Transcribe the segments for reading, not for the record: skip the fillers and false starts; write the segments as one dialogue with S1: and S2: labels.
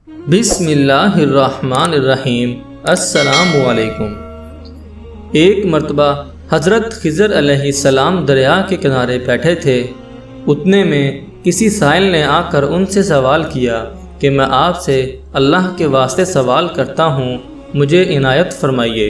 S1: بسم اللہ الرحمن الرحیم۔ السلام علیکم۔ ایک مرتبہ حضرت خضر علیہ السلام دریا کے کنارے بیٹھے تھے۔ اتنے میں کسی سائل نے آ کر ان سے سوال کیا کہ میں آپ سے اللہ کے واسطے سوال کرتا ہوں، مجھے عنایت فرمائیے۔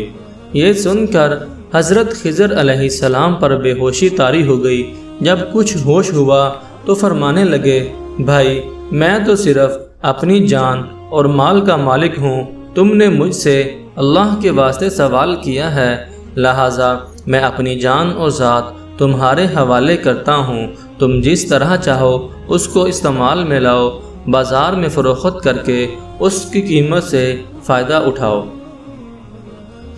S1: یہ سن کر حضرت خضر علیہ السلام پر بے ہوشی طاری ہو گئی۔ جب کچھ ہوش ہوا تو فرمانے لگے، بھائی میں تو صرف اپنی جان اور مال کا مالک ہوں، تم نے مجھ سے اللہ کے واسطے سوال کیا ہے، لہٰذا میں اپنی جان اور ذات تمہارے حوالے کرتا ہوں، تم جس طرح چاہو اس کو استعمال میں لاؤ، بازار میں فروخت کر کے اس کی قیمت سے فائدہ اٹھاؤ۔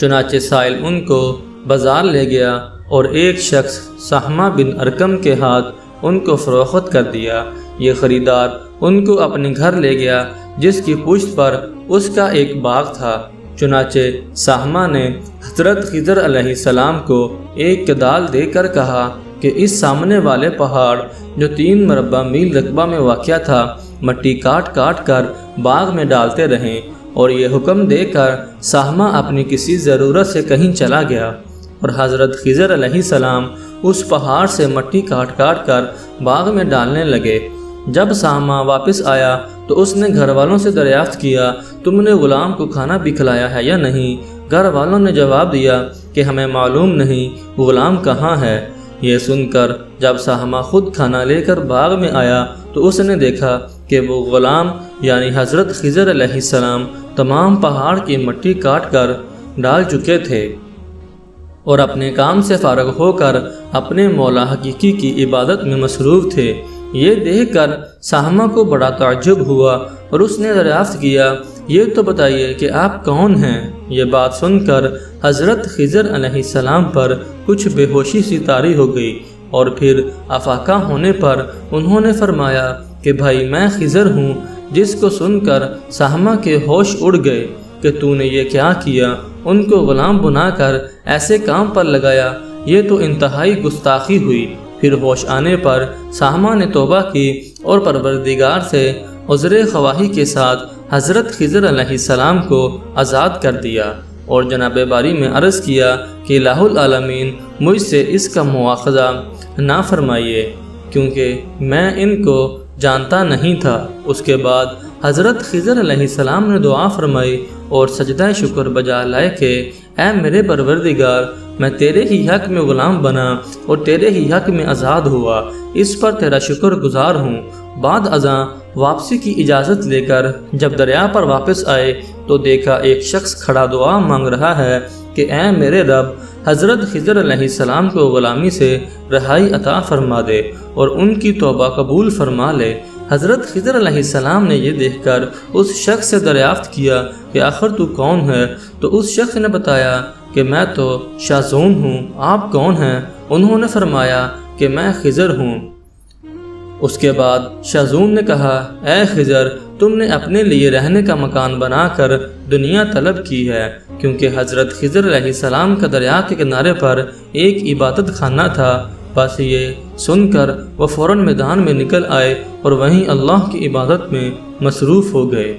S1: چنانچہ سائل ان کو بازار لے گیا اور ایک شخص سہمہ بن ارکم کے ہاتھ ان کو فروخت کر دیا۔ یہ خریدار ان کو اپنے گھر لے گیا جس کی پشت پر اس کا ایک باغ تھا۔ چنانچہ سہمہ نے حضرت خضر علیہ السلام کو ایک کدال دے کر کہا کہ اس سامنے والے پہاڑ جو 3 مربع میل رقبہ میں واقع تھا، مٹی کاٹ کاٹ کر باغ میں ڈالتے رہیں، اور یہ حکم دے کر سہمہ اپنی کسی ضرورت سے کہیں چلا گیا، اور حضرت خضر علیہ السلام اس پہاڑ سے مٹی کاٹ کاٹ کر باغ میں ڈالنے لگے۔ جب سہمہ واپس آیا تو اس نے گھر والوں سے دریافت کیا، تم نے غلام کو کھانا بھی کھلایا ہے یا نہیں؟ گھر والوں نے جواب دیا کہ ہمیں معلوم نہیں غلام کہاں ہے۔ یہ سن کر جب سہمہ خود کھانا لے کر باغ میں آیا تو اس نے دیکھا کہ وہ غلام یعنی حضرت خضر علیہ السلام تمام پہاڑ کی مٹی کاٹ کر ڈال چکے تھے اور اپنے کام سے فارغ ہو کر اپنے مولا حقیقی کی عبادت میں مصروف تھے۔ یہ دیکھ کر سہمہ کو بڑا تعجب ہوا اور اس نے دریافت کیا، یہ تو بتائیے کہ آپ کون ہیں؟ یہ بات سن کر حضرت خضر علیہ السلام پر کچھ بے ہوشی سی طاری ہو گئی، اور پھر افاقہ ہونے پر انہوں نے فرمایا کہ بھائی میں خضر ہوں، جس کو سن کر سہمہ کے ہوش اڑ گئے کہ تو نے یہ کیا کیا، ان کو غلام بنا کر ایسے کام پر لگایا، یہ تو انتہائی گستاخی ہوئی۔ پھر ہوش آنے پر سہمہ نے توبہ کی اور پروردگار سے عذر خواہی کے ساتھ حضرت خضر علیہ السلام کو آزاد کر دیا، اور جناب باری میں عرض کیا کہ الہ العالمین مجھ سے اس کا مواخذہ نہ فرمائیے، کیونکہ میں ان کو جانتا نہیں تھا۔ اس کے بعد حضرت خضر علیہ السلام نے دعا فرمائی اور سجدہ شکر بجا لائے کہ اے میرے پروردگار، میں تیرے ہی حق میں غلام بنا اور تیرے ہی حق میں آزاد ہوا، اس پر تیرا شکر گزار ہوں۔ بعد ازاں واپسی کی اجازت لے کر جب دریا پر واپس آئے تو دیکھا ایک شخص کھڑا دعا مانگ رہا ہے کہ اے میرے رب، حضرت خضر علیہ السلام کو غلامی سے رہائی عطا فرما دے اور ان کی توبہ قبول فرما لے۔ حضرت خضر علیہ السلام نے یہ دیکھ کر اس شخص سے دریافت کیا کہ آخر تو کون ہے؟ تو اس شخص نے بتایا کہ میں تو شازون ہوں، آپ کون ہیں؟ انہوں نے فرمایا کہ میں خضر ہوں۔ اس کے بعد شازون نے کہا، اے خضر، تم نے اپنے لیے رہنے کا مکان بنا کر دنیا طلب کی ہے، کیونکہ حضرت خضر علیہ السلام کا دریا کے کنارے پر ایک عبادت خانہ تھا۔ بس یہ سن کر وہ فوراً میدان میں نکل آئے اور وہیں اللہ کی عبادت میں مصروف ہو گئے۔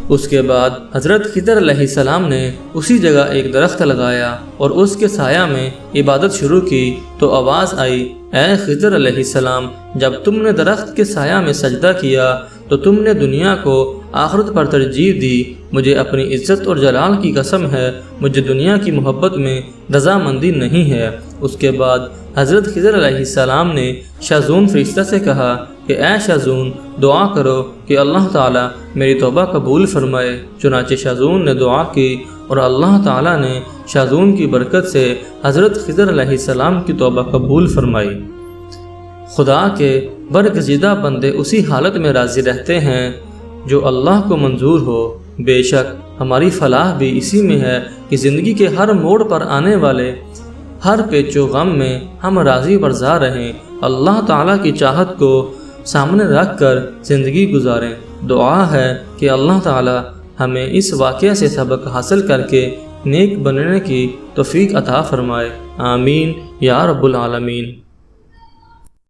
S1: اس کے بعد حضرت خضر علیہ السلام نے اسی جگہ ایک درخت لگایا اور اس کے سایہ میں عبادت شروع کی تو آواز آئی، اے خضر علیہ السلام، جب تم نے درخت کے سایہ میں سجدہ کیا تو تم نے دنیا کو آخرت پر ترجیح دی۔ مجھے اپنی عزت اور جلال کی قسم ہے، مجھے دنیا کی محبت میں رضامندی نہیں ہے۔ اس کے بعد حضرت خضر علیہ السلام نے شازون فرشتہ سے کہا کہ اے شازون، دعا کرو کہ اللہ تعالیٰ میری توبہ قبول فرمائے۔ چنانچہ شازون نے دعا کی اور اللہ تعالیٰ نے شازون کی برکت سے حضرت خضر علیہ السلام کی توبہ قبول فرمائی۔ خدا کے برگزیدہ بندے اسی حالت میں راضی رہتے ہیں جو اللہ کو منظور ہو۔ بے شک ہماری فلاح بھی اسی میں ہے کہ زندگی کے ہر موڑ پر آنے والے ہر پیچ و غم میں ہم راضی برضا رہیں، اللہ تعالیٰ کی چاہت کو سامنے رکھ کر زندگی گزاریں۔ دعا ہے کہ اللہ تعالیٰ ہمیں اس واقعہ سے سبق حاصل کر کے نیک بننے کی توفیق عطا فرمائے۔ آمین یا رب العالمین۔